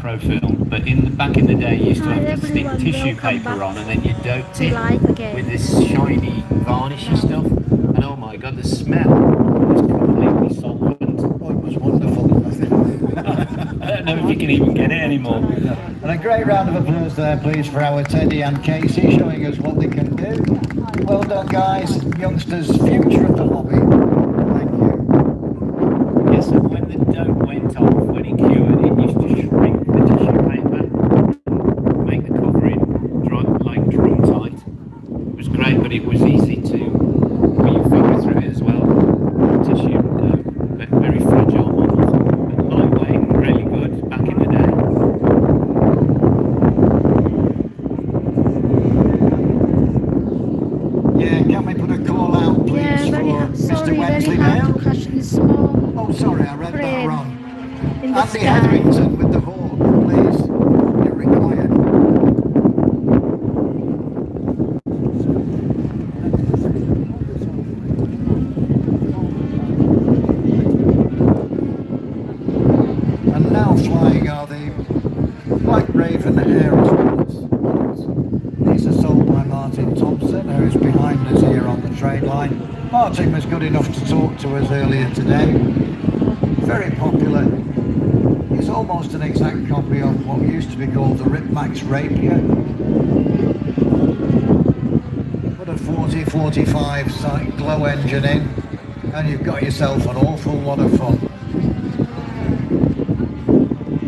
pro film, but back in the day you used to have to stick tissue paper on and then you doped it with this shiny varnishy stuff, and oh my god, the smell was completely solvent. Oh, it was wonderful, I think. I don't know if you can even get it anymore. And a great round of applause there, please, for our Teddy and Casey, showing us what they can do. Well done, guys. Youngsters, future of the hobby. Thank you. Yes, and when the dope went off, when it cured, it used to shrink the tissue paper, make the covering like drum tight. It was great, but it was easy to put your finger through it as well. Tissue dope, but very fragile models, but lightweight, really good back in the day. Yeah, can we put a call out, please, for Mr. Wensley now? Oh, sorry, I read that wrong. Andy Elvington with the horn, please. You're required. And now flying are the Black Raven Aerosports. These are sold by Martin Thompson, who's behind us here on the trade line. Martin was good enough to talk to us earlier today. Very popular. It's almost an exact copy of what used to be called the Ripmax Rapier. Put a 40-45 sight glow engine in and you've got yourself an awful lot of fun.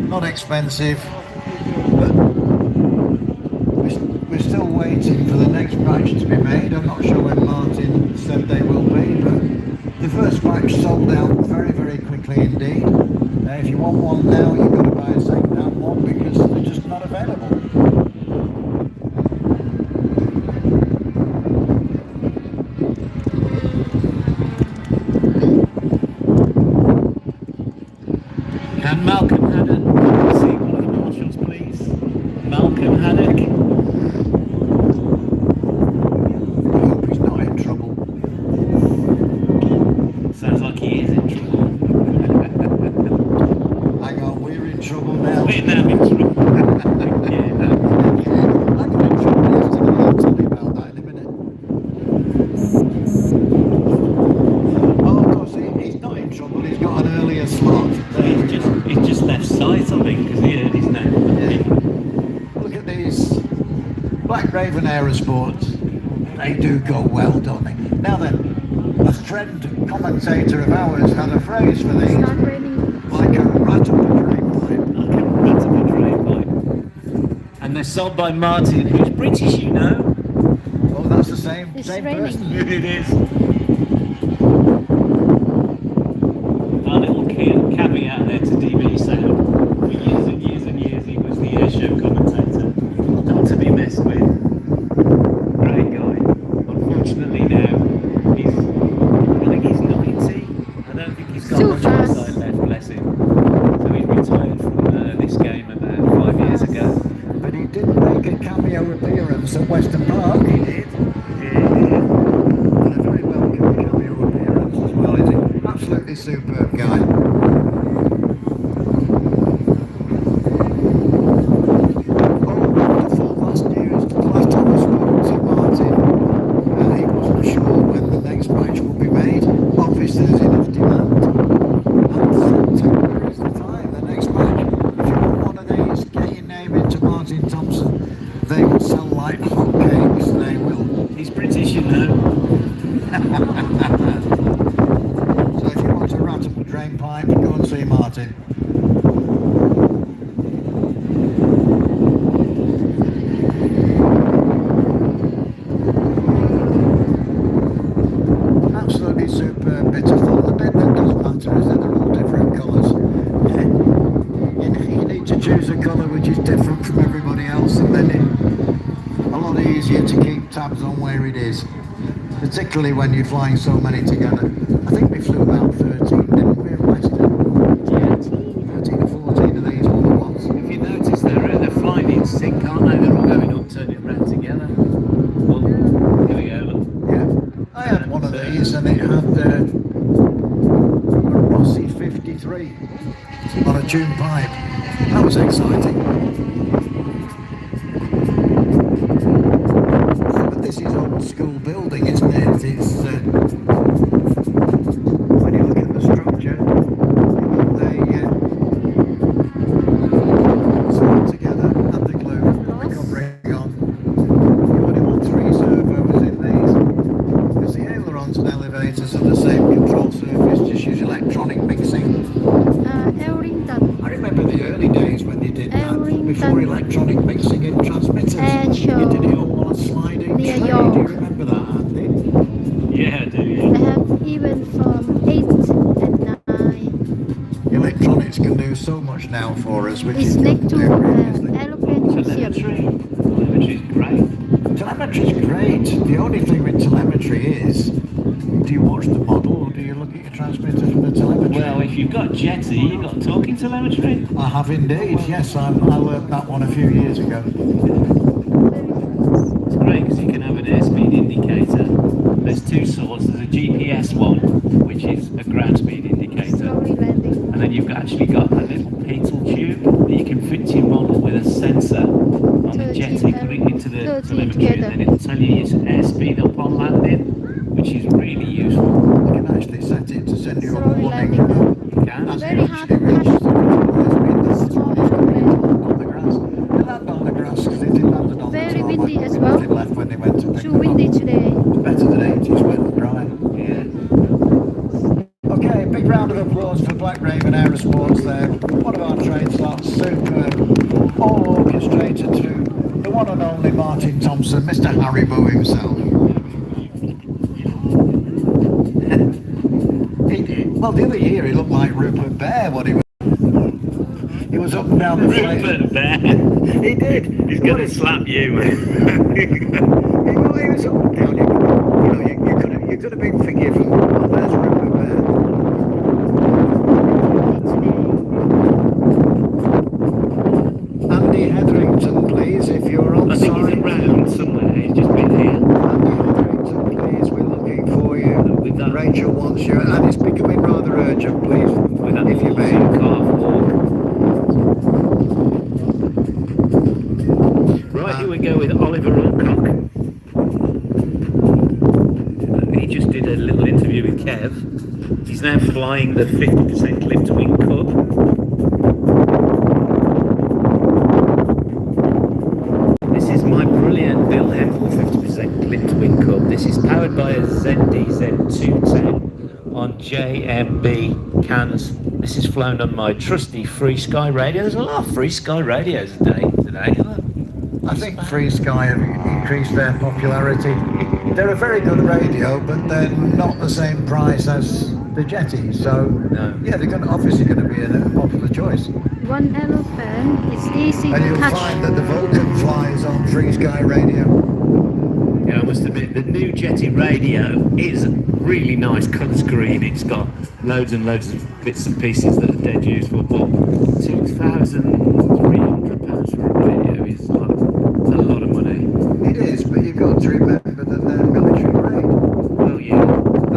Not expensive, but we're still waiting for the next batch to be made. I'm not sure when Martin said they will be, but the first batch sold out very, very quickly indeed. If you want one now, you've got to buy a second-hand one because they're just not available. Can Malcolm Haddock see one of the marshals, please? Malcolm Haddock. I hope he's not in trouble. Sounds like he is in trouble. Hang on, we're in trouble now. We're now in trouble. Yeah. I got in trouble yesterday. I'll tell you about that in a minute. Oh, of course, he's not in trouble. He's got an earlier slot. He's just left sight, I think, because he heard his name. Yeah. Look at these Black Raven Aerosports. They do go well, don't they? Now then, a friend commentator of ours had a phrase for these. Like a rat up a drain pipe. Like a rat up a drain pipe. And they're sold by Martin, who's British, you know. Oh, that's the same It's person. raining. It is. Our little caveat there to DB Sound. For years and years and years, he was the airshow commentator. Not to be messed with. Great guy. Unfortunately now, I think he's 90. I don't think he's got So much fast. eyesight left, bless him. So he's retired from this game about 5 years ago. But he did make a cameo appearance at Western Park. He did. Yeah. And a very welcome cameo appearance as well, is he? Absolutely superb guy. Oh, wonderful. Last news. The last time I spoke to Martin, he wasn't sure when the next match would be made. Obviously, there's enough demand. And September is the time, the next match. If you want one of these, get your name into Martin Thompson. They will sell like hotcakes, they will. He's British, you know. So if you want to rat up a drain pipe, go and see Martin. Absolutely superb bit of fun. The bit that does matter is that they're all different colours. You need to choose a colour which is different from everybody else, and then it's a lot easier to keep tabs on where it is. Particularly when you're flying so many together. I think we flew about 13, didn't we, at Western? Yeah. 13 or 14 of these all at once. If you notice, they're flying in sync, aren't they? They're all going up, turning around together. Well, here we go, look. Yeah. I had one of these and it had a Rossi 53 on a tune pipe. That was always exciting. But this is old school building, isn't it? It's when you look at the structure, they sewn together and the glue, the covering on. You only want 3 servos in these, because the ailerons and elevators are the same control surface, just use electronic mixing. Elvington. I remember the early days when you did that, before electronic mixing in transmitters. And You did it all on a sliding near tray. York. Do you remember that, Andy? Yeah, I do. They Yeah. have even from 8 and 9. Electronics can do so much now for us, which It's is next to good. Aeroplane Museum. Telemetry is great. Telemetry's great. The only thing with telemetry is, do you watch the model or do you look at your transmitter from the telemetry? Well, if you've got Jetty, you've got talking telemetry. I have indeed, yes. I learned that one a few years ago. It's great because you can have an airspeed indicator. There's 2 sorts. There's a GPS one, which is a ground speed indicator. Slowly landing. And then you've actually got a little petal tube that you can fit to your model with a sensor on the 30, Jetty, put it into the 30 telemetry, together. and then it'll tell you your airspeed upon landing, which is really useful. You can actually set it to send you a Slowly warning. landing. You can. As Very you hard actually to reach catch. the airspeed, that's Small what it's going to aeroplane. land on the grass. They land on the grass because it landed on Very the tarmac. windy as They well. left when they went to pick Too them up. windy today. Better than 80s, wet and dry. Yeah. Okay, big round of applause for Black Raven Aerosports there. One of our train slots, superb, all orchestrated through the one and only Martin Thompson, Mr. Haribo himself. Well, the other year he looked like Rupert Bear when he was up and down the Rupert Bear. He did. He's going to slap you. He was up and down. You could have been forgiven. Well, there's Rupert Bear. Andy Hetherington, please, if you're on I think he's site. around somewhere. He's just been here. Andy Hetherington, please, we're looking for you. With that, Rachel wants you, and it's becoming rather urgent, please, with that if you may. calf walk. Right, here we go with Oliver Alcock. He just did a little interview with Kev. He's now flying the 50% lift wing Cub. This is my brilliant Bill Hempel 50% lift wing Cub. This is powered by a ZDZ210 on JMB cans. This is flown on my trusty Free Sky radio. There's a lot of Free Sky radios today, isn't there? I think Free Sky have increased their popularity. They're a very good radio, but they're not the same price as the Jetty. So, No. yeah, they're obviously going to be a popular choice. One aeroplane is easy And to you'll catch. find that the Vulcan flies on Free Sky radio. Yeah, I must admit, the new Jetty radio is really nice colour screen. It's got loads and loads of bits and pieces that are dead useful, but £2,300 for a radio is a lot of money. It is, but you've got to remember that they're military grade. Well, yeah.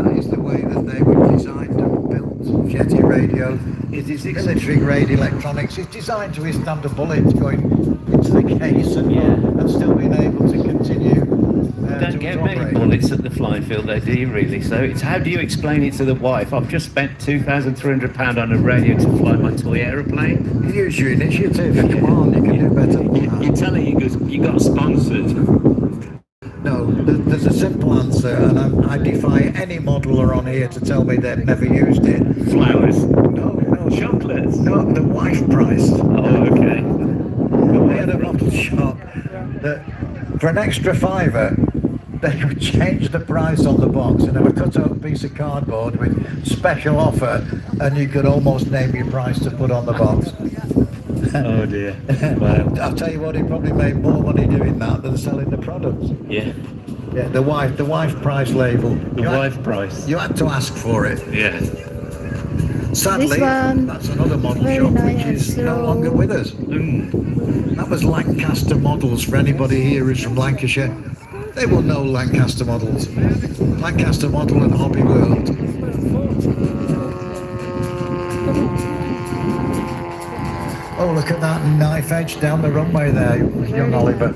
That is the way that they were designed and built. Jetty radio, it is military grade electronics. It's designed to withstand a bullet going into the case and still being able to continue. Don't get many bullets at the flying field though, do you really? So it's how do you explain it to the wife? I've just spent £2,300 on a radio to fly my toy aeroplane. Use your initiative. Come on, you can do better than that. You tell her you got sponsored. No, there's a simple answer, and I defy any modeller on here to tell me they've never used it. Flowers. No. Chocolates. No, the wife price. Oh, okay. We had a model shop that for an extra £5, they would change the price on the box and have a cut-out piece of cardboard with special offer, and you could almost name your price to put on the box. Oh dear. Wow. I'll tell you what, he probably made more money doing that than selling the products. Yeah. Yeah, the wife price label. The wife price. You had to ask for it. Yeah. Sadly, This one, that's another model very shop nice which and is no slow. longer with us. That was Lancaster Models. For anybody here who's from Lancashire, they will know Lancaster Models. Lancaster Model and Hobby World. Oh, look at that knife edge down the runway there, young Oliver.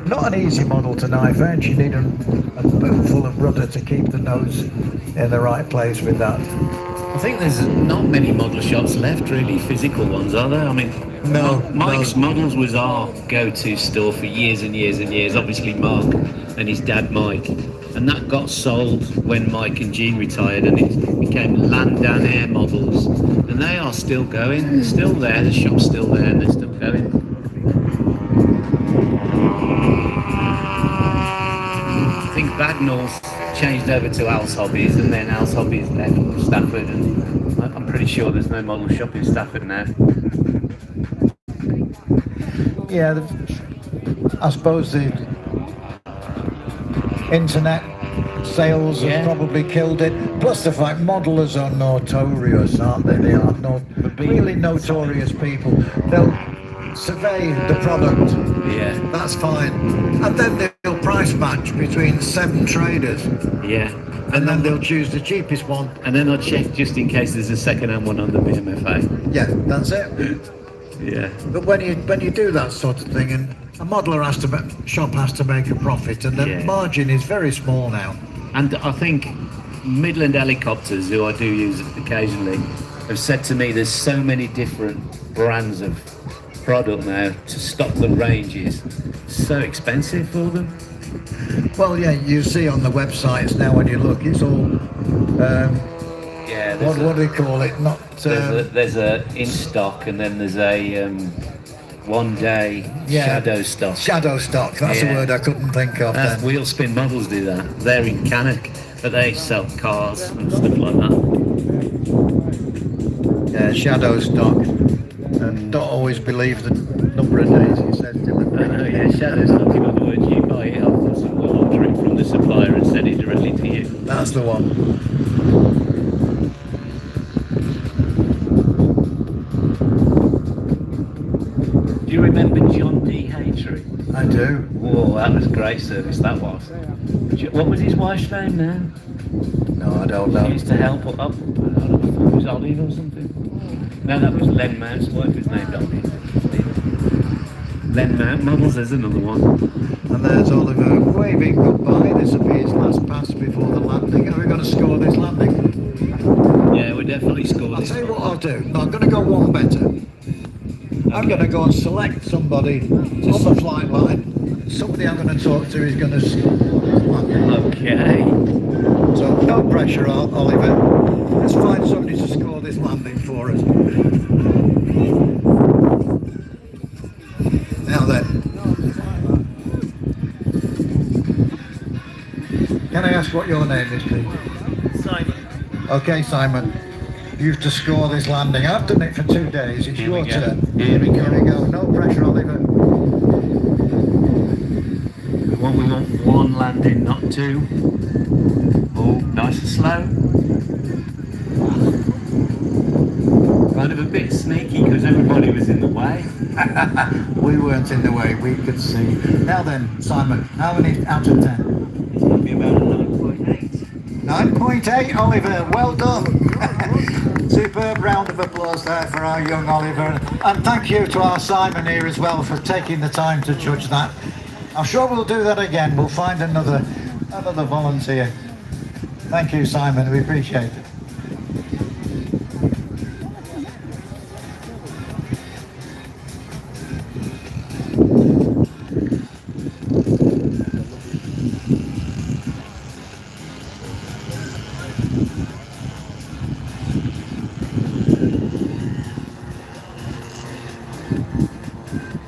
Not an easy model to knife edge. You need a boot full of rudder to keep the nose in the right place with that. I think there's not many model shots left, really, physical ones, are there? I mean, No, Mike's no. Models was our go-to store for years and years and years. Obviously, Mark and his dad, Mike. And that got sold when Mike and Jean retired, and it became Land and Air Models. And they are still going. They're still there. The shop's still there, and they're still going. I think Bagnall's changed over to Al's Hobbies, and then Al's Hobbies left Stafford, and I'm pretty sure there's no model shop in Stafford now. Yeah, I suppose the internet sales have probably killed it. Plus the fact modelers are notorious, aren't they? They are really notorious people. They'll survey the product. Yeah. That's fine. And then they'll price match between 7 traders. Yeah. And then they'll choose the cheapest one. And then I'll check just in case there's a second-hand one on the BMFA. Yeah, that's it. Yeah. But when you do that sort of thing, and a modeler has to shop has to make a profit, and the margin is very small now. And I think Midland Helicopters, who I do use occasionally, have said to me there's so many different brands of product now to stock the range is so expensive for them. Well, yeah, you see on the websites now when you look, it's all what do they call it? Not there's a in stock, and then there's a one day shadow stock. Shadow stock, that's a word I couldn't think of then. Wheelspin Models do that. They're in Cannock, but they sell cars and stuff like that. Yeah, shadow stock. And don't always believe the number of days it says delivery. I know, yeah, shadow stock, in other words, you buy it off us and we'll order it from the supplier and send it directly to you. That's the one. Do you remember John D. Hatry? I do. Whoa, that was great service, that was. What was his wife's name now? No, I don't know. She used to help up. I don't know if it was Olive or something. No, that was Len Mount's wife was named Olive. Len Mount Models, there's another one. And there's Oliver waving goodbye. This will be his last pass before the landing. Are we going to score this landing? Yeah, we definitely scored. I'll tell you what I'll do. No, I'm going to go one better. I'm going to go and select somebody on the flight line. Somebody I'm going to talk to is going to... Okay. So no pressure, Oliver. Let's find somebody to score this landing for us. Now then. Can I ask what your name is, please? Simon. Okay, Simon. You have to score this landing. I've done it for 2 days. It's your turn. Here we go. No pressure, Oliver. We want one landing, not 2. Oh, nice and slow. Kind of a bit sneaky because everybody was in the way. We weren't in the way, we could see. Now then, Simon, how many out of 10? It's going to be about a 9.8. 9.8, Oliver, well done. Superb round of applause there for our young Oliver. And thank you to our Simon here as well for taking the time to judge that. I'm sure we'll do that again. We'll find another volunteer. Thank you, Simon, we appreciate it.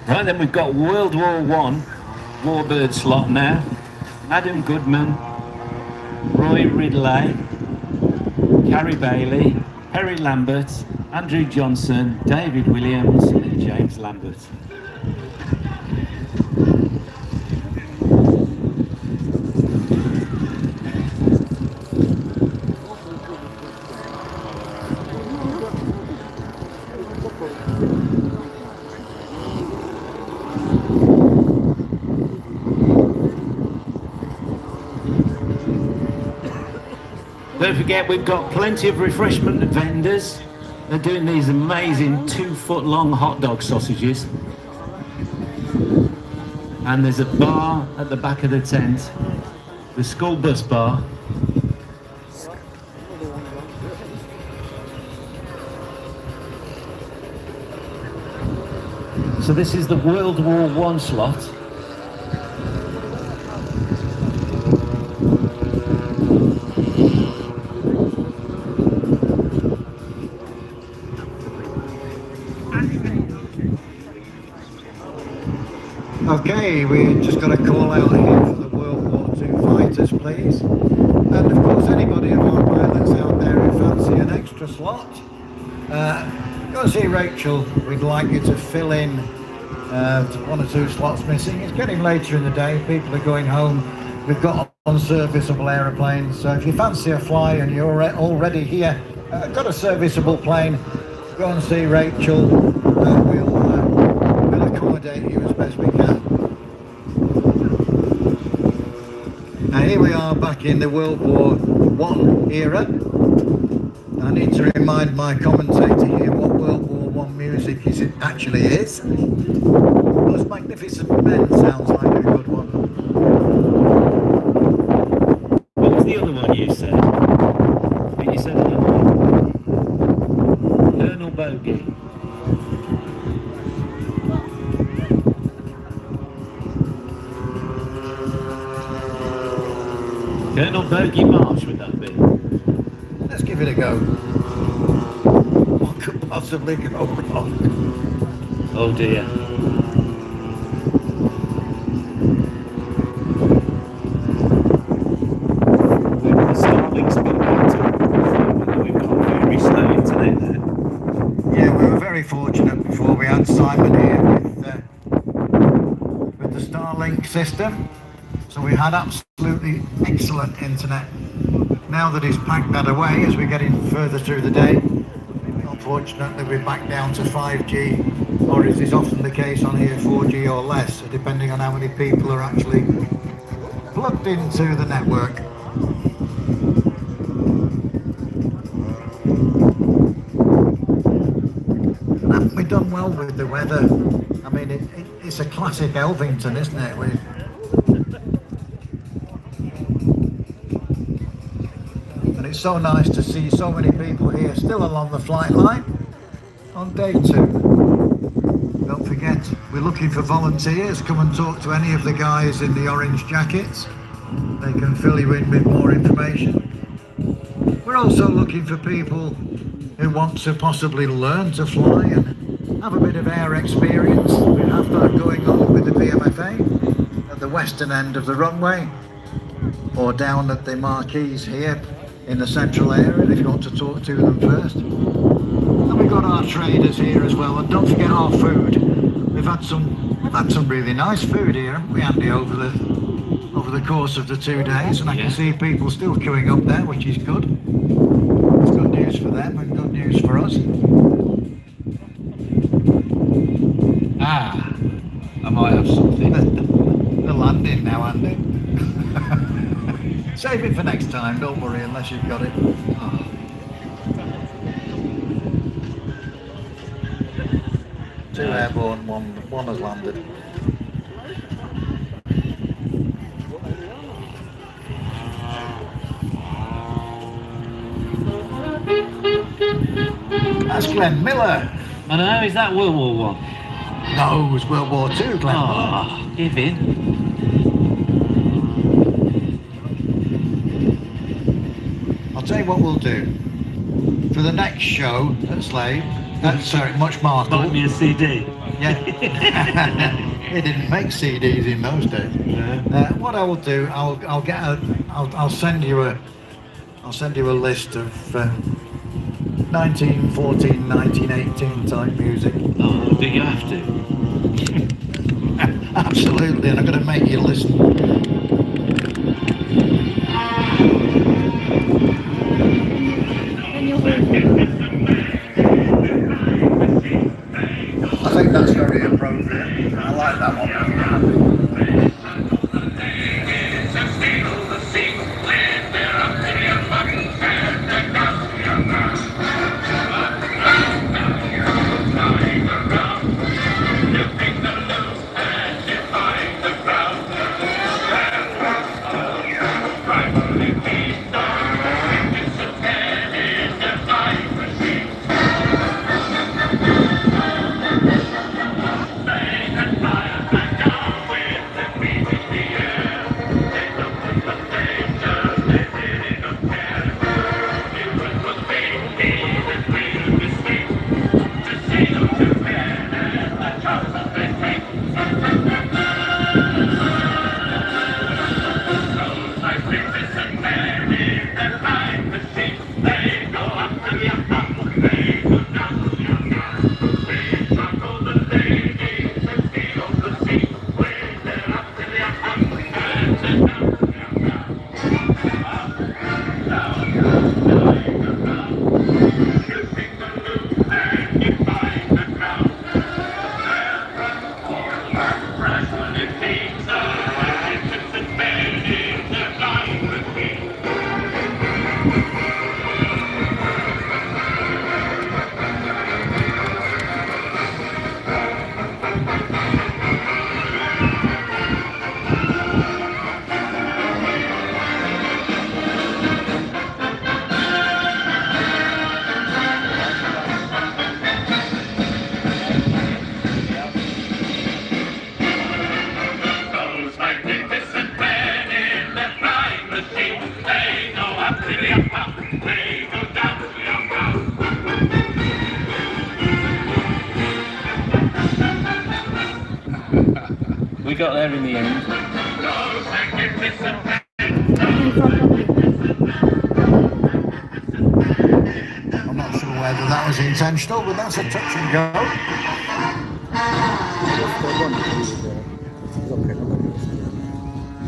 Right then, we've got World War I Warbird slot now. Adam Goodman, Roy Ridley, Carrie Bailey, Perry Lambert, Andrew Johnson, David Williams and James Lambert. Don't forget, we've got plenty of refreshment vendors They're doing these amazing 2-foot long hot dog sausages. And there's a bar at the back of the tent, the school bus bar. So this is the World War I slot. Okay, we just got a call out here for the World War II fighters, please. And of course, anybody of our pilots out there who fancy an extra slot, go and see Rachel. We'd like you to fill in 1 or 2 slots missing. It's getting later in the day, people are going home. We've got unserviceable aeroplanes, so if you fancy a fly and you're already here, got a serviceable plane, go and see Rachel. We'll accommodate you as best we can. Now here we are back in the World War I era. I need to remind my commentator here what World War I music actually is. Those Magnificent Men sounds like a good one. What was the other one you said? I think you said another one. Colonel Bogey. Colonel Bogey March, would that be? Let's give it a go. What could possibly go wrong? Oh dear. The Starlink's been backed up. We've got very slow internet there. Yeah, we were very fortunate before we had Simon here with the Starlink system. So we had absolutely excellent internet. Now that he's packed that away as we're getting further through the day, unfortunately we're back down to 5G, or as is often the case on here, 4G or less, depending on how many people are actually plugged into the network. Haven't we done well with the weather? I mean, it's a classic Elvington, isn't it? And it's so nice to see so many people here still along the flight line on day 2. Don't forget, we're looking for volunteers. Come and talk to any of the guys in the orange jackets. They can fill you in with more information. We're also looking for people who want to possibly learn to fly and have a bit of air experience. We have that going on with the VMFA at the western end of the runway, or down at the marquees here in the central area if you want to talk to them first. And we've got our traders here as well, and don't forget our food. We've had some really nice food here, haven't we, Andy, over the course of the 2 days, and I can see people still queuing up there, which is good. It's good news for them and good news for us. I might have something. The landing now, Andy. Save it for next time, don't worry, unless you've got it. Oh. 2 airborne, one has landed. That's Glenn Miller. I know, is that World War I? No, it was World War II, Glenn Miller. Give in. I'll tell you what we'll do. For the next show at Slade, Much Markle. Buy me a CD. Yeah. They didn't make CDs in those days. No. What I will do, I'll send you a list of 1914, 1918 type music. Oh, do you have to? Absolutely, and I'm going to make you listen. I think that's very appropriate. I like that one. We got there in the end. in front of you. I'm not sure whether that was intentional, but that's a touch and go.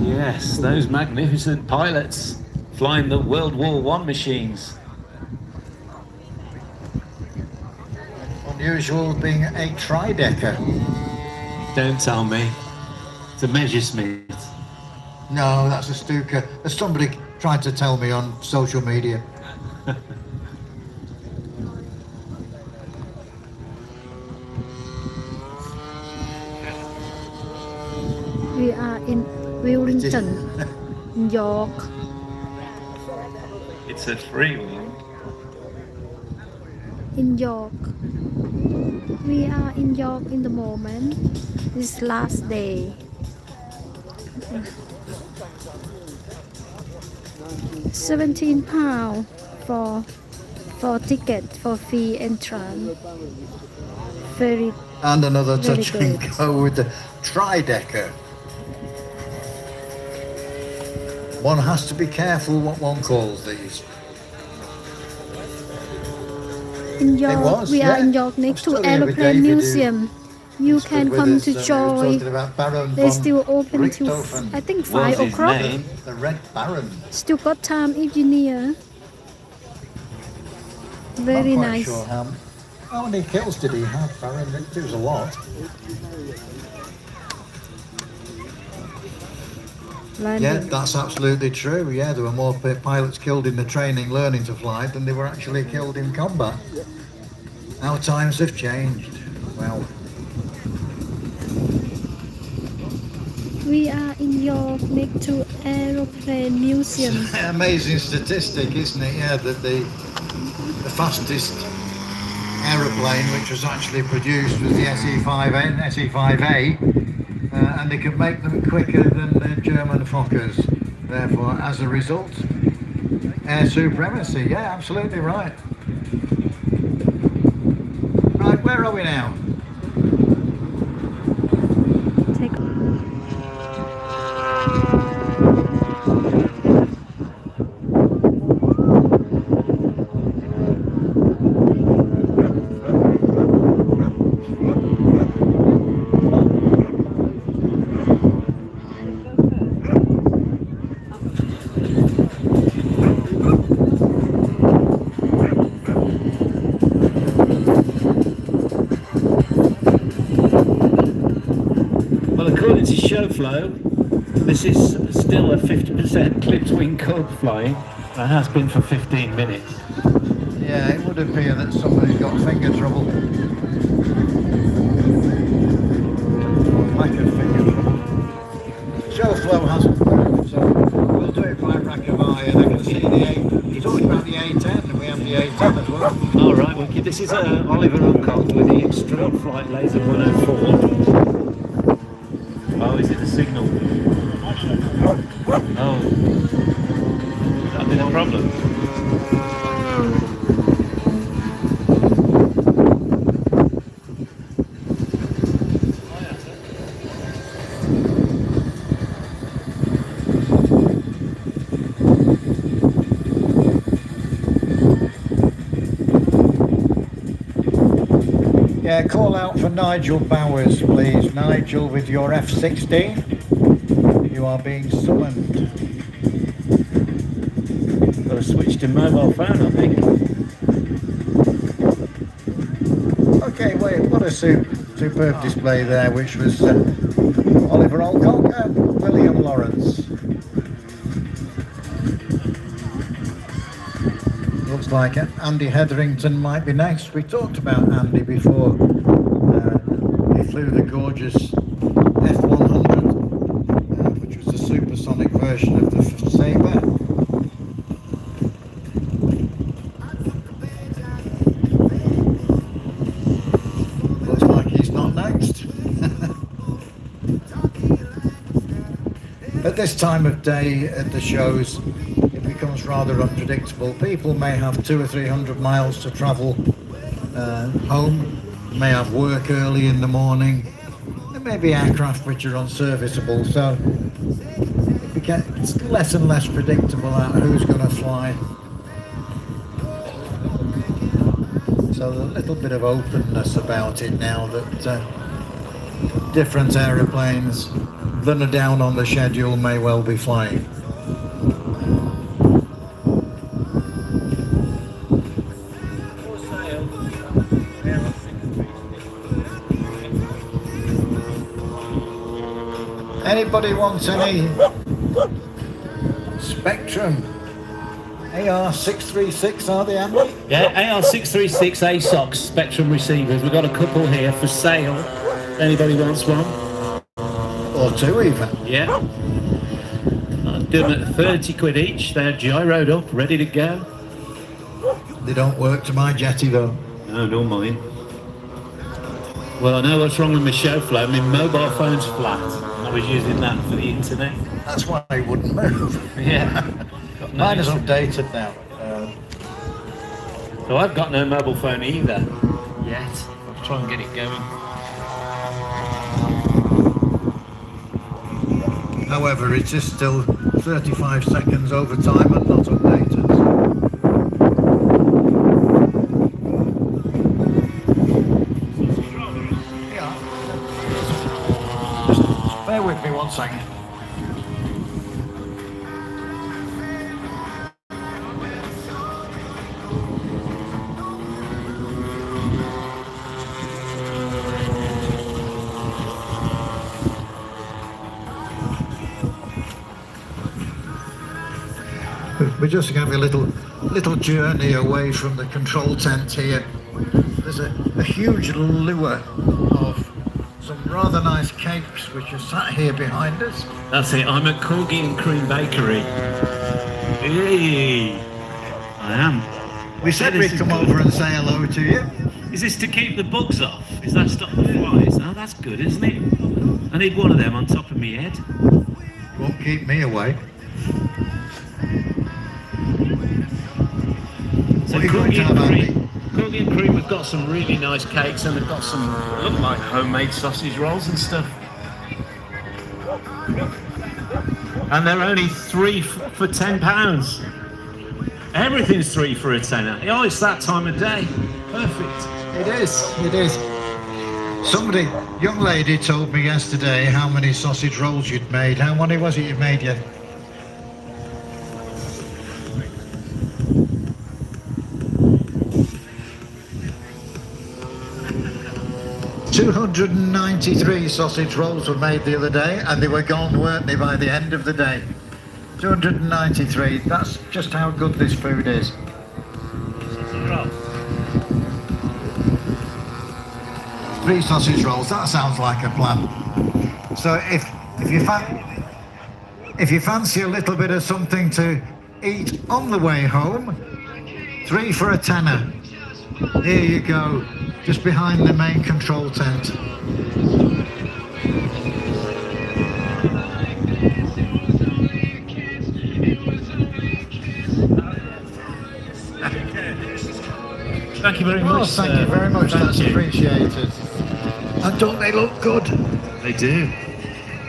Yes, those magnificent pilots flying the World War I machines. Unusual being a tri-decker. Don't tell me. It's a Messerschmitt. No, that's a Stuka. As somebody tried to tell me on social media. We are in Elvington, York. It's a freewheel. In York. We are in York in the moment. This last day. 17 pounds for ticket for fee entrance. Very And another Very touch and good. go with the tri-decker. One has to be careful what one calls these. in York. was, We are yeah. in York next to I'm studying with Aeroplane David, who Museum. You Stood can with come us, to and we were join. talking about Baron They von still open till Richthofen, I think What's 5 his o'clock. name? the Red Baron. Still got time if you near. Very Not quite nice. sure how many kills did he have, Baron? It was a lot. Yeah, Landing. that's absolutely true. Yeah, there were more pilots killed in the training learning to fly than they were actually killed in combat. Our times have changed. Well, We are in York next to Aeroplane Museum. it's an amazing statistic, isn't it? Yeah, that the fastest aeroplane which was actually produced was the SE5A, and they could make them quicker than the German Fokkers. Therefore, as a result, air supremacy. Yeah, absolutely right. Right, where are we now? Take Well, according to show flow, this is still a 50% clipped wing curve flying. That has been for 15 minutes. Yeah, it would appear that somebody's got finger trouble. Lack of finger trouble. Show flow hasn't moved, so we'll do it by rack of eye, and I can see the A. You talked about the A10, and we have the A10 as well. All right, well, this is Oliver Uncock with the Extreme Flight Laser 104. Oh, is it the signal? Oh, that'd be the problem. Yeah, call out for Nigel Bowers, please. Nigel, with your F-16, you are being summoned. Got to switch to mobile phone, I think. Okay, wait, what a superb display there, which was Oliver Alcock and William Lawrence. Looks like Andy Hetherington might be next. We talked about Andy before. He flew the gorgeous F100, which was the supersonic version of the Sabre. Looks like he's not next. At this time of day at the shows, it becomes rather unpredictable. People may have 200 or 300 miles to travel home, may have work early in the morning, they maybe aircraft which are unserviceable, so it's less and less predictable out who's going to fly. So a little bit of openness about it now that different aeroplanes that are down on the schedule may well be flying. Anybody wants any Spectrum AR636, are they, Andy? Yeah, AR636 ASOX Spectrum receivers. We've got a couple here for sale. Anybody wants one? Or two even. Yeah. I'll do them at 30 quid each. They're gyroed up, ready to go. They don't work to my jetty though. No, nor mine. Well, I know what's wrong with my show flow. My mobile phone's flat. I was using that for the internet. That's why I wouldn't move. Yeah. Mine is updated now. So I've got no mobile phone either yet. I'll try and get it going. However, it is still 35 seconds over time and not updated. Yeah. Just bear with me 1 second. We're just having a little journey away from the control tent here. There's a huge lure of some rather nice cakes which are sat here behind us. That's it. I'm at Corgi and Cream Bakery. Hey, I am. We said we'd come over and say hello to you. Is this to keep the bugs off? Is that stop the flies? Oh, that's good, isn't it? I need one of them on top of my head. Won't keep me away. So Corgi and Cream have got some really nice cakes, and they've got some look like homemade sausage rolls and stuff. And they're only 3 for £10. Everything's 3 for a tenner. Oh, it's that time of day. Perfect. It is. Somebody, young lady, told me yesterday how many sausage rolls you'd made. How many was it you made yet? $293 sausage rolls were made the other day, and they were gone, weren't they, by the end of the day? 293. That's just how good this food is. Three sausage rolls. That sounds like a plan. So if you fancy a little bit of something to eat on the way home, 3 for a tenner. Here you go, just behind the main control tent. Thank you very much. Thank you very much. That's appreciated. And don't they look good? They do.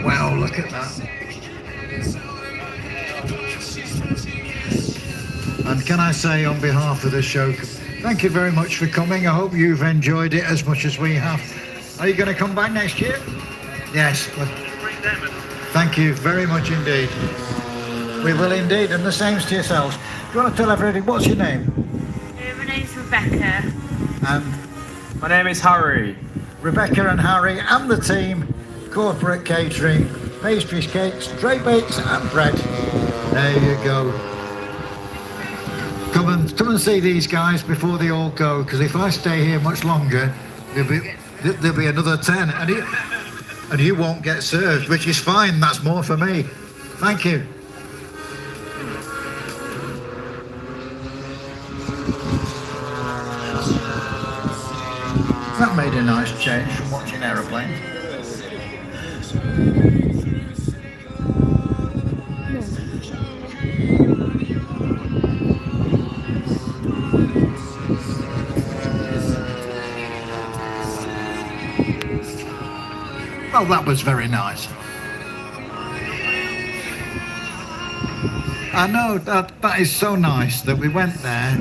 Wow, look at that. And can I say on behalf of the show, thank you very much for coming. I hope you've enjoyed it as much as we have. Are you going to come back next year? Yes. Well, thank you very much indeed. We will indeed, and the same to yourselves. Do you want to tell everybody, what's your name? My name's Rebecca. And My name is Harry. Rebecca and Harry and the team, corporate catering, pastries, cakes, tray bakes and bread. There you go. Come and see these guys before they all go, because if I stay here much longer, there'll be another 10, and you won't get served, which is fine. That's more for me. Thank you. That made a nice change from watching aeroplanes. Well, that was very nice. I know that is so nice that we went there.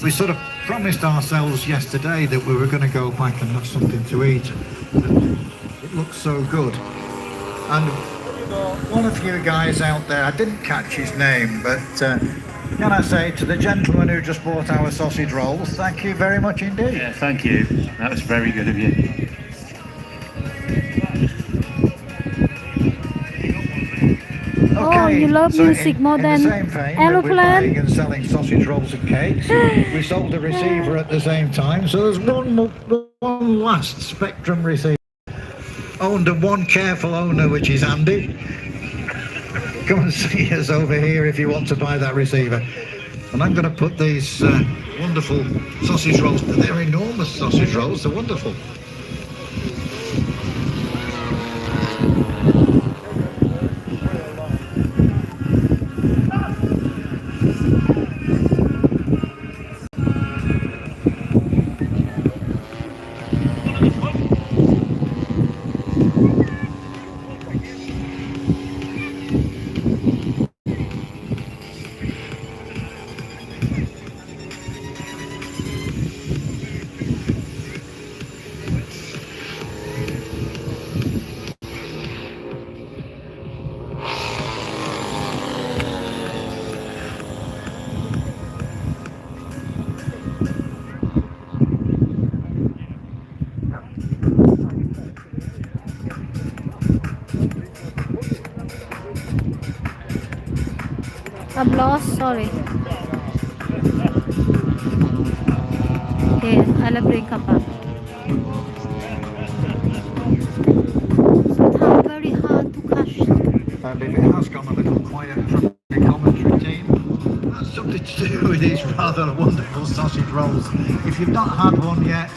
We sort of promised ourselves yesterday that we were going to go back and have something to eat. It looks so good. And one of you guys out there, I didn't catch his name, but can I say to the gentleman who just bought our sausage rolls, thank you very much indeed. Yeah, thank you. That was very good of you. Oh, you love music more than in the same vein that we're aeroplane? buying and selling sausage rolls and cakes, we sold the receiver at the same time. So there's one last Spectrum receiver, owned and one careful owner, which is Andy. Come and see us over here if you want to buy that receiver. And I'm going to put these wonderful sausage rolls. They're enormous sausage rolls. They're wonderful. I'm lost, sorry. Okay, I'll bring come back. Somehow very hard to catch. And if it has gone a little quiet from the commentary team, that's something to do with these rather wonderful sausage rolls. If you've not had one yet,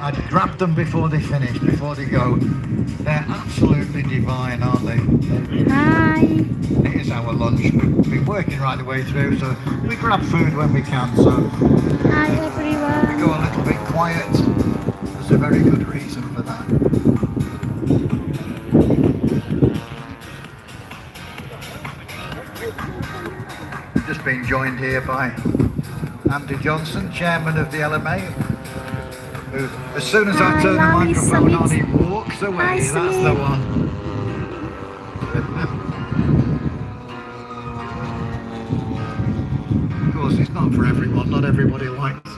I'd grab them before they finish, before they go. They're absolutely divine, aren't they? Hi. It is our lunch. We've been working right the way through, so we grab food when we can. So Hi we everyone. go a little bit quiet. There's a very good reason for that. Just been joined here by Andy Johnson, chairman of the LMA, who, as soon as I turn the Hi, microphone on, Summit. he walks away. Hi, That's Summit. the one. Of course, it's not for everyone. Not everybody likes.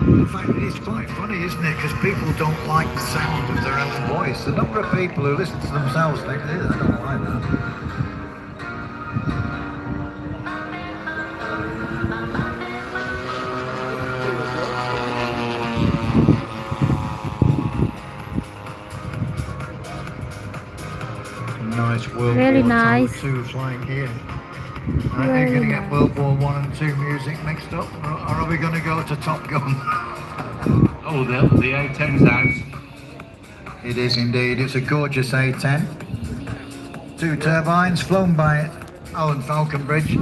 In fact, it's quite funny, isn't it? Because people don't like the sound of their own voice. The number of people who listen to themselves think, I don't like that. Nice World Really War nice. II flying here. Are you Very going to get nice. World War I and II music mixed up, or are we going to go to Top Gun? Oh, the A10's out. It is indeed. It's a gorgeous A10. 2 turbines flown by Alan Falconbridge.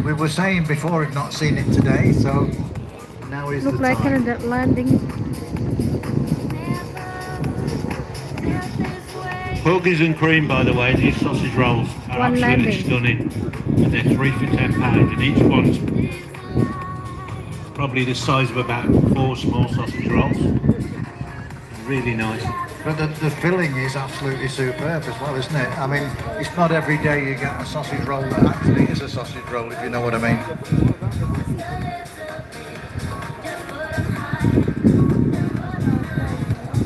We were saying before we've not seen it today, so now is Look the like time. a landing. Cookies and cream, by the way, these sausage rolls are One absolutely landing. stunning. And they're 3 for £10, and each one's probably the size of about 4 small sausage rolls. Really nice. But the filling is absolutely superb as well, isn't it? I mean, it's not every day you get a sausage roll that actually is a sausage roll, if you know what I mean.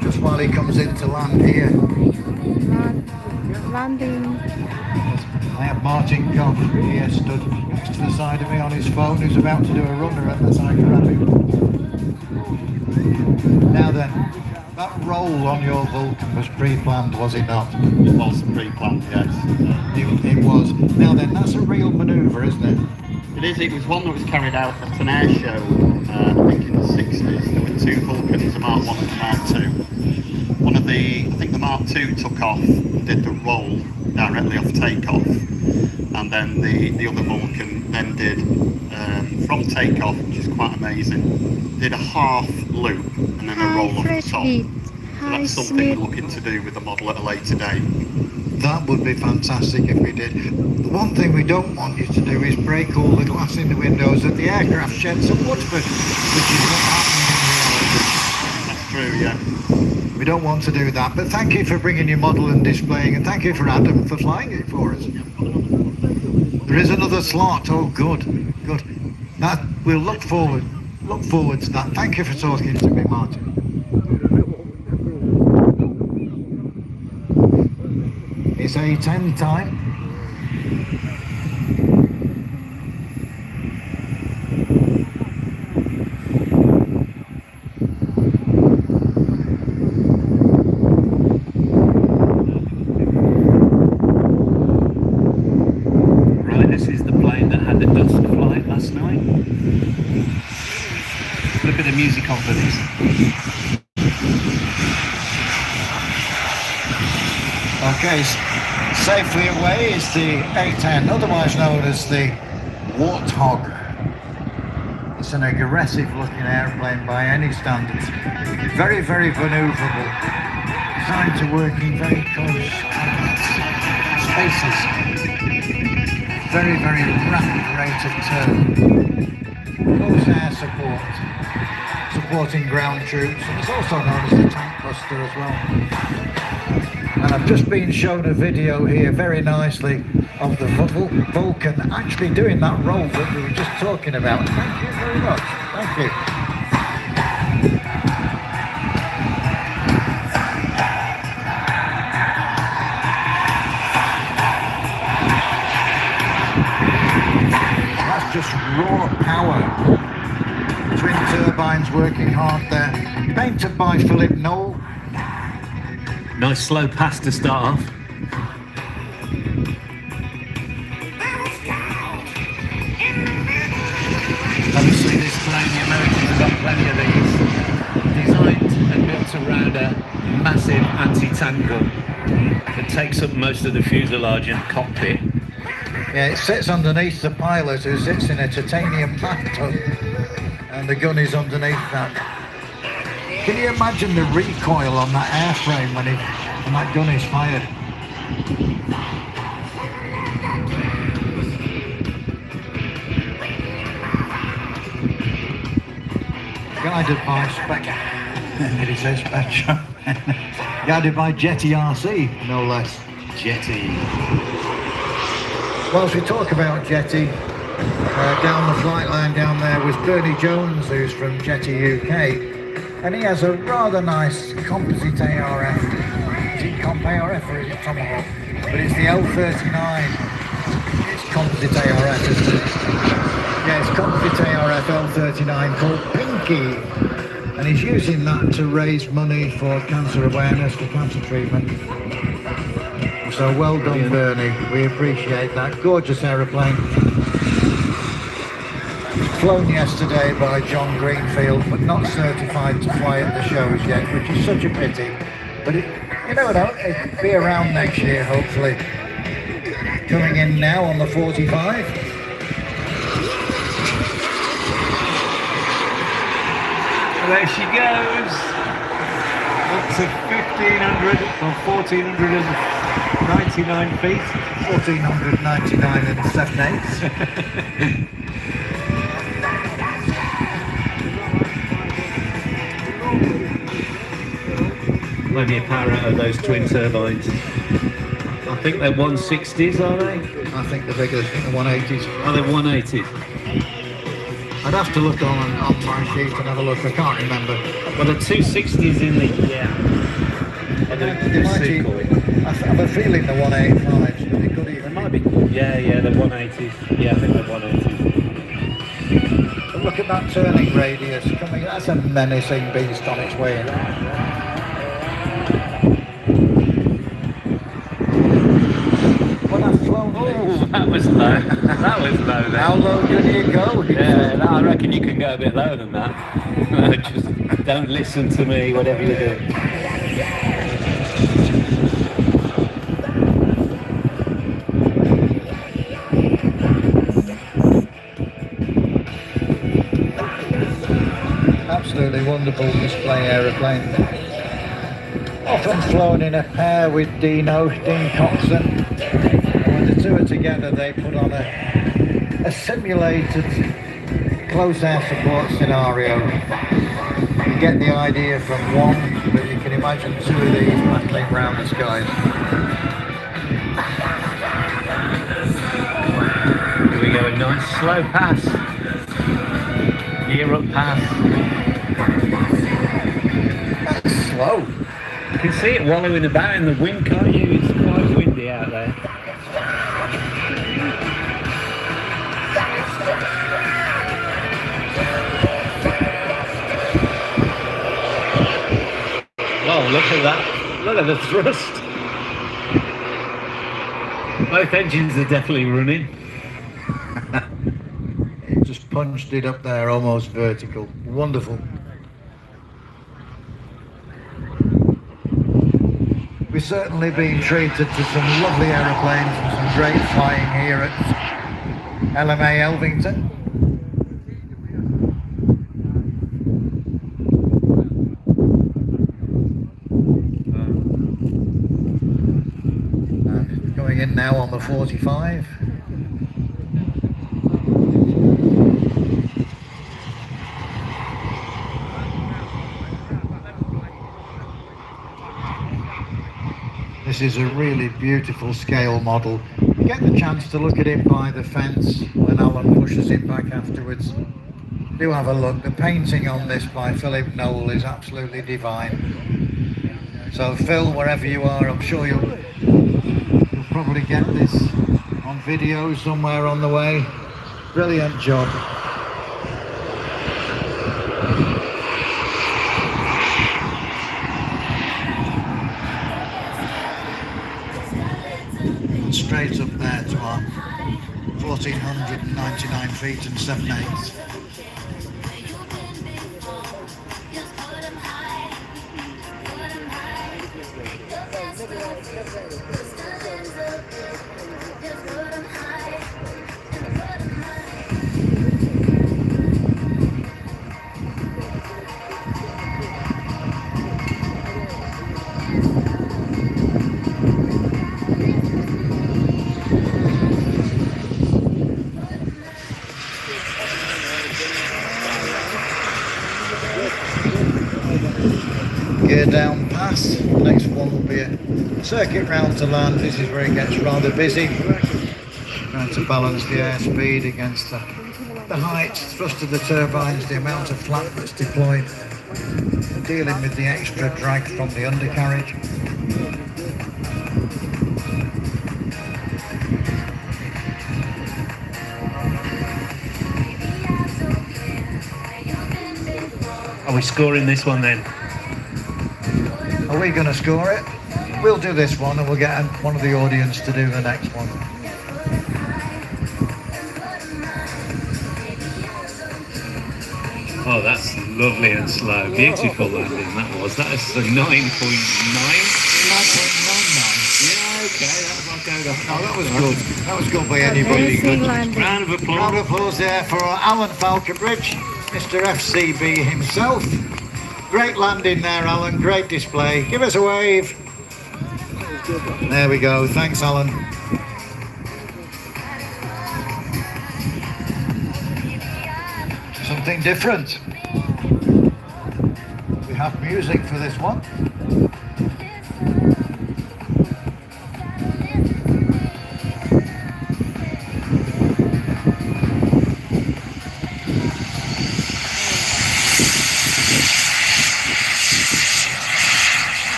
Just while he comes in to land here, Landing. I have Martin Goff here stood next to the side of me on his phone, who's about to do a runner at the Psychoraphic. Now then, that roll on your Vulcan was pre-planned, was it not? It was pre-planned, yes. It was. Now then, that's a real manoeuvre, isn't it? It is. It was one that was carried out at an air show, I think in the 60s. There were 2 Vulcans, a Mark 1 and a Mark 2. I think the Mark 2 took off, did the roll directly off takeoff, and then the other Vulcan then did from takeoff, which is quite amazing, did a half loop and then a roll off the top. Hi, That's something Smith. we're looking to do with the model at a later date. That would be fantastic if we did. The one thing we don't want you to do is break all the glass in the windows at the aircraft sheds at Woodford, which is what happened in reality. That's true, yeah. We don't want to do that, but thank you for bringing your model and displaying, and thank you for Adam for flying it for us. There is another slot. Oh, good, good. That we'll look forward to that. Thank you for talking to me, Martin. It's A10 time. Right, this is the plane that had the dust flight last night. Put a bit of music on for this. Okay, safely away is the A10, otherwise known as the Warthog. It's an aggressive looking airplane by any standards. Very, very maneuverable. Designed to work in very close spaces. Very, very rapid rate of turn. Close air support. Supporting ground troops. And it's also known as the tank buster as well. And I've just been shown a video here very nicely of the Vulcan actually doing that roll that we were just talking about. Thank you very much. Thank you. That's just raw power. Twin turbines working hard there. Painted by Philip Knoll. Nice slow pass to start off. Obviously this plane, the Americans have got plenty of these. Designed and built around a massive anti-tank gun that takes up most of the fuselage and cockpit. Yeah, it sits underneath the pilot who sits in a titanium bathtub, and the gun is underneath that. Can you imagine the recoil on that airframe when that gun is fired? Guided by Spectre. It is a Spectre. Guided by Jetty RC, no less. Jetty. Whilst we talk about Jetty, down the flight line down there was Bernie Jones, who's from Jetty UK. And he has a rather nice composite ARF. Is it Comp ARF or is it Tomahawk? But it's the L39. It's composite ARF, isn't it? Yeah, it's composite ARF L39 called Pinky. And he's using that to raise money for cancer awareness, for cancer treatment. So well done, Bernie. We appreciate that. Gorgeous aeroplane. Flown yesterday by John Greenfield, but not certified to fly at the shows yet, which is such a pity. But you never know, it'll be around next year, hopefully. Coming in now on the 45. There she goes. Up to 1,500 or 1,499 feet. 1,499 and 7/8. Plenty of power out of those twin turbines. I think they're 160s, are they? I think the bigger, the 180s. Are they 180s? I'd have to look on my sheet and have a look. I can't remember. Well, the 260s in the They might I have a feeling the 185s, but they could even. It might be. Yeah, the 180s. Yeah, I think they're 180s. But look at that turning radius coming. That's a menacing beast on its way in. When I've flown these. That was low. That was low then. How low did you go? Yeah, I reckon you can go a bit lower than that. Just don't listen to me, whatever you do. Absolutely wonderful display aeroplane. Often flown in a pair with Dean Coxon. And when the two are together, they put on a simulated close air support scenario. You get the idea from one, but you can imagine two of these battling around the skies. Here we go, a nice slow pass. Gear up pass. That's slow. You can see it wallowing about in the wind, can't you? It's quite windy out there. Whoa, look at that. Look at the thrust. Both engines are definitely running. It just punched it up there, almost vertical. Wonderful. We've certainly been treated to some lovely aeroplanes and some great flying here at LMA Elvington. And going in now on the 45. This is a really beautiful scale model. You get the chance to look at it by the fence when Alan pushes it back afterwards. Do have a look. The painting on this by Philip Noel is absolutely divine. So Phil, wherever you are, I'm sure you'll probably get this on video somewhere on the way. Brilliant job. Straight up there to our 1,499 feet and 7/8. Gear down pass. The next one will be a circuit round to land. This is where it gets rather busy. Trying to balance the airspeed against the height, thrust of the turbines, the amount of flap that's deployed, and dealing with the extra drag from the undercarriage. Are we scoring this one then? Are we going to score it? We'll do this one and we'll get one of the audience to do the next one. Oh, that's lovely and slow. Beautiful landing that was. That is a 9.9. 9.99. Yeah, okay, that'll go off. Oh, that was good. That was good by anybody. Amazing landing. Round of applause. Round of applause there for Alan Falconbridge, Mr. FCB himself. Great landing there, Alan. Great display. Give us a wave. There we go. Thanks, Alan. Something different. We have music for this one.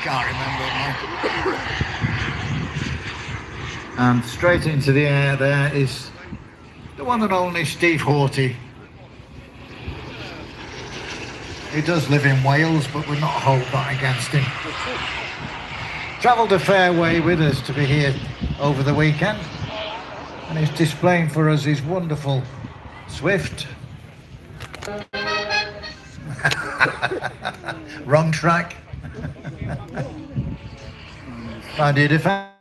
Can't remember now. And straight into the air there is the one and only Steve Horty. He does live in Wales, but we'll not hold that against him. Travelled a fair way with us to be here over the weekend, and he's displaying for us his wonderful Swift. Wrong track. My dear defense.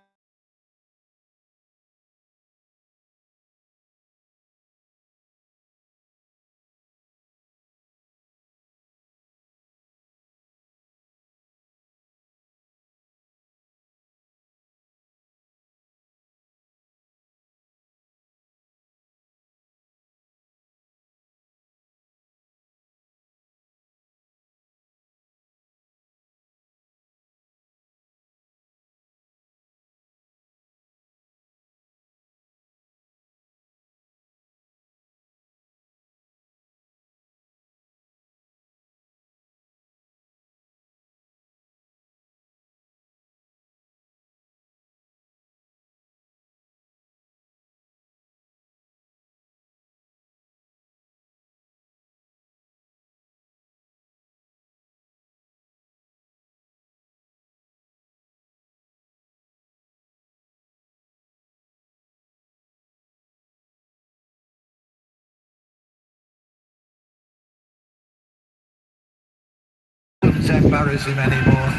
won't embarrass him anymore.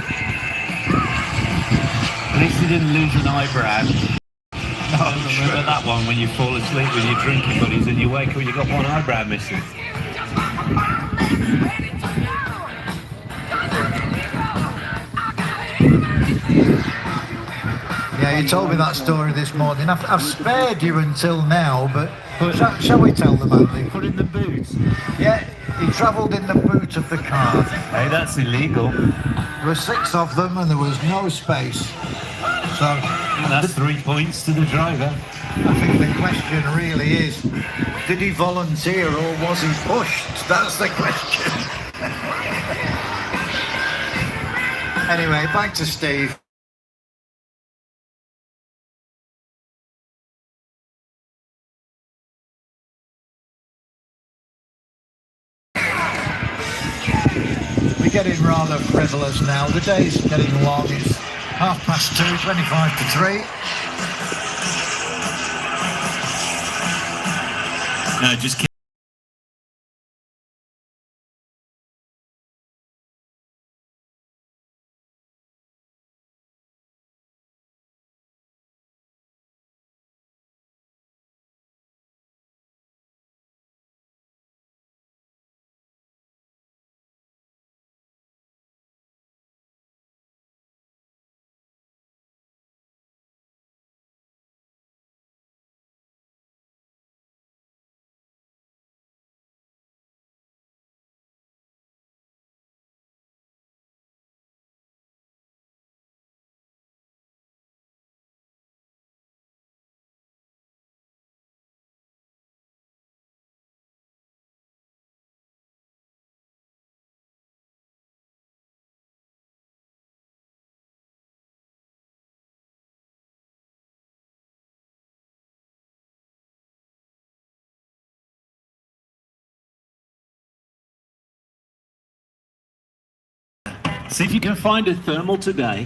At least he didn't lose an eyebrow. No, Remember that one when you fall asleep with your drinking buddies and you wake up, you got one eyebrow missing. Yeah, you told me that story this morning. I've spared you until now, but shall we tell them, Andy? Put in the boot. Yeah, he travelled in the boot of the car. Hey, that's illegal. There were 6 of them and there was no space. So That's 3 points to the driver. I think the question really is, did he volunteer or was he pushed? That's the question. Anyway, back to Steve. We're getting rather frivolous now. The day's getting long. It's 2:30, 25 to 3. No, just kidding. See if you can find a thermal today.